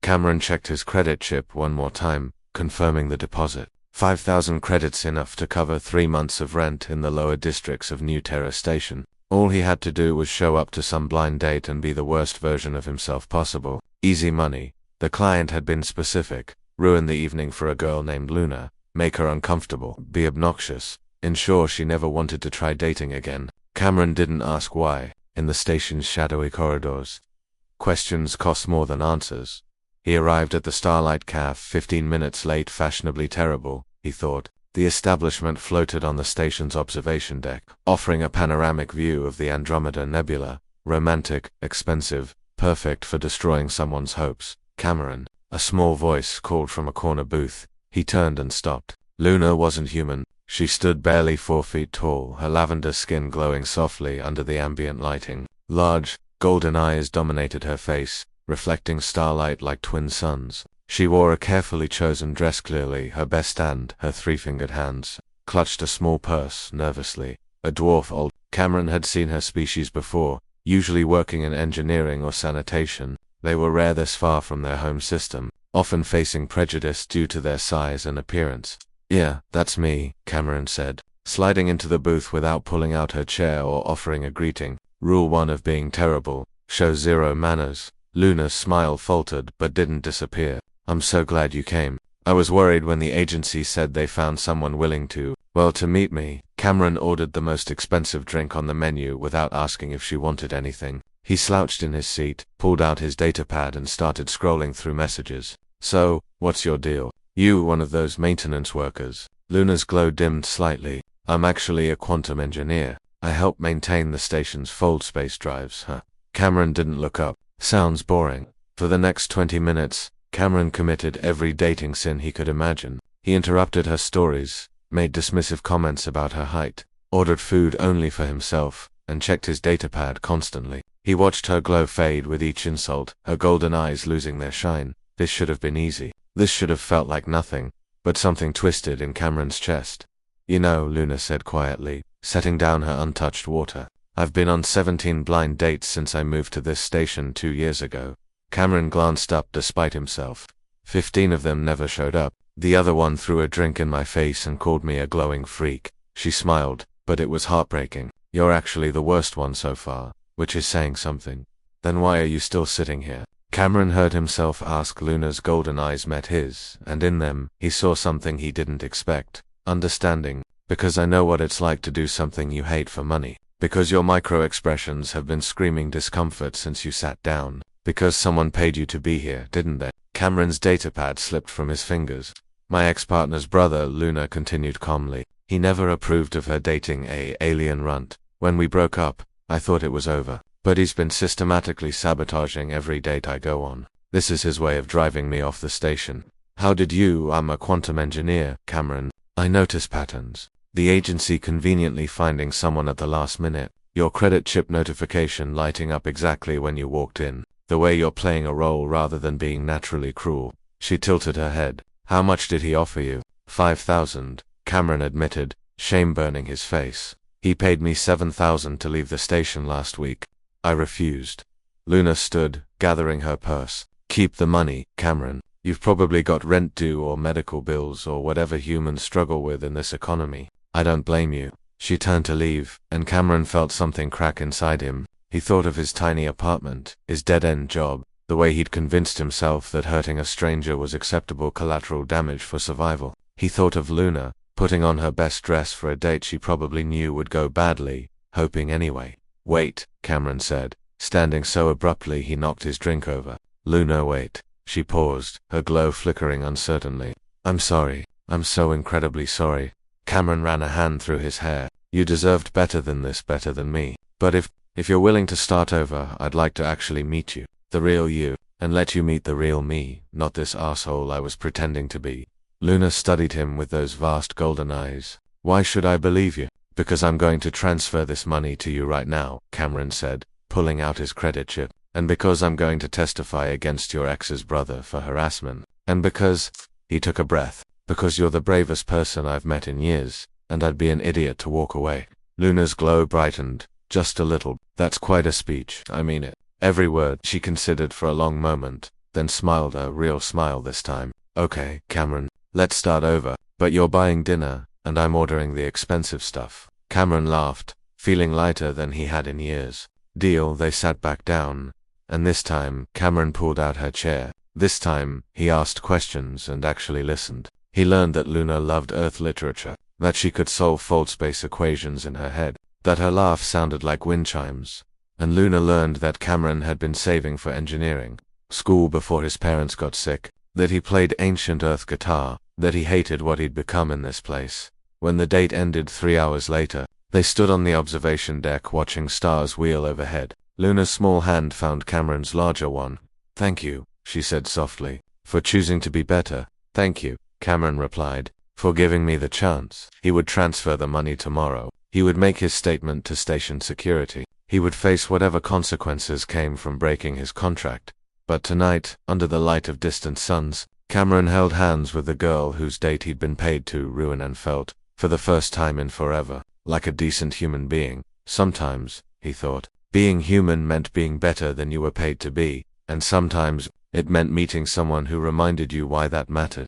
Cameron checked his credit chip one more time, confirming the deposit. 5,000 credits, enough to cover 3 months of rent in the lower districts of New Terra Station. All he had to do was show up to some blind date and be the worst version of himself possible. Easy money. The client had been specific. Ruin the evening for a girl named Luna. Make her uncomfortable. Be obnoxious. Ensure she never wanted to try dating again. Cameron didn't ask why. In the station's shadowy corridors, questions cost more than answers. He arrived at the Starlight Cafe 15 minutes late. Fashionably terrible, he thought. The establishment floated on the station's observation deck, offering a panoramic view of the Andromeda Nebula. Romantic, expensive, perfect for destroying someone's hopes. Cameron. A small voice called from a corner booth. He turned and stopped. Luna wasn't human. She stood barely 4 feet tall, her lavender skin glowing softly under the ambient lighting. Large, golden eyes dominated her face, reflecting starlight like twin suns. She wore a carefully chosen dress, clearly her best, and her 3-fingered hands clutched a small purse nervously. A dwarf. Old Cameron had seen her species before, usually working in engineering or sanitation. They were rare this far from their home system, often facing prejudice due to their size and appearance. "Yeah, that's me," Cameron said, sliding into the booth without pulling out her chair or offering a greeting. Rule 1 of being terrible: show zero manners. Luna's smile faltered but didn't disappear. "I'm so glad you came. I was worried when the agency said they found someone willing to meet me." Cameron ordered the most expensive drink on the menu without asking if she wanted anything. He slouched in his seat, pulled out his datapad and started scrolling through messages. "So, what's your deal? You one of those maintenance workers?" Luna's glow dimmed slightly. "I'm actually a quantum engineer. I help maintain the station's fold space drives." Cameron didn't look up. "Sounds boring." For the next 20 minutes, Cameron committed every dating sin he could imagine. He interrupted her stories, made dismissive comments about her height, ordered food only for himself, and checked his datapad constantly. He watched her glow fade with each insult, her golden eyes losing their shine. This should have been easy. This should have felt like nothing, but something twisted in Cameron's chest. "You know," Luna said quietly, setting down her untouched water, "I've been on 17 blind dates since I moved to this station 2 years ago." Cameron glanced up despite himself. 15 of them never showed up. The other one threw a drink in my face and called me a glowing freak. She smiled, but it was heartbreaking. "You're actually the worst one so far, which is saying something. Then why are you still sitting here?" Cameron heard himself ask. Luna's golden eyes met his, and in them, he saw something he didn't expect. "Understanding. Because I know what it's like to do something you hate for money. Because your micro-expressions have been screaming discomfort since you sat down. Because someone paid you to be here, didn't they?" Cameron's datapad slipped from his fingers. "My ex-partner's brother," Luna continued calmly. "He never approved of her dating a alien runt. When we broke up, I thought it was over. But he's been systematically sabotaging every date I go on. This is his way of driving me off the station." "How did you?" "I'm a quantum engineer, Cameron. I notice patterns. The agency conveniently finding someone at the last minute. Your credit chip notification lighting up exactly when you walked in. The way you're playing a role rather than being naturally cruel." She tilted her head. "How much did he offer you?" 5,000, Cameron admitted, shame burning his face. "He paid me 7,000 to leave the station last week. I refused." Luna stood, gathering her purse. "Keep the money, Cameron. You've probably got rent due or medical bills or whatever humans struggle with in this economy. I don't blame you." She turned to leave, and Cameron felt something crack inside him. He thought of his tiny apartment, his dead-end job, the way he'd convinced himself that hurting a stranger was acceptable collateral damage for survival. He thought of Luna, putting on her best dress for a date she probably knew would go badly, hoping anyway. "Wait," Cameron said, standing so abruptly he knocked his drink over. "Luna, wait." She paused, her glow flickering uncertainly. "I'm sorry. I'm so incredibly sorry." Cameron ran a hand through his hair. "You deserved better than this, better than me. But if you're willing to start over, I'd like to actually meet you, the real you, and let you meet the real me, not this asshole I was pretending to be." Luna studied him with those vast golden eyes. "Why should I believe you?" "Because I'm going to transfer this money to you right now," Cameron said, pulling out his credit chip. "And because I'm going to testify against your ex's brother for harassment. And because," he took a breath, "because you're the bravest person I've met in years, and I'd be an idiot to walk away." Luna's glow brightened, just a little. "That's quite a speech. I mean it. Every word." She considered for a long moment, then smiled, a real smile this time. Okay, Cameron, let's start over, but you're buying dinner, and I'm ordering the expensive stuff. Cameron laughed, feeling lighter than he had in years. Deal. They sat back down, and this time, Cameron pulled out her chair. This time, he asked questions and actually listened. He learned that Luna loved Earth literature, that she could solve fault-space equations in her head, that her laugh sounded like wind chimes. And Luna learned that Cameron had been saving for engineering school before his parents got sick, that he played ancient Earth guitar, that he hated what he'd become in this place. When the date ended 3 hours later, they stood on the observation deck watching stars wheel overhead. Luna's small hand found Cameron's larger one. Thank you, she said softly, for choosing to be better. Thank you, Cameron replied, for giving me the chance. He would transfer the money tomorrow. He would make his statement to station security. He would face whatever consequences came from breaking his contract. But tonight, under the light of distant suns, Cameron held hands with the girl whose date he'd been paid to ruin and felt, for the first time in forever, like a decent human being. Sometimes, he thought, being human meant being better than you were paid to be, and sometimes, it meant meeting someone who reminded you why that mattered.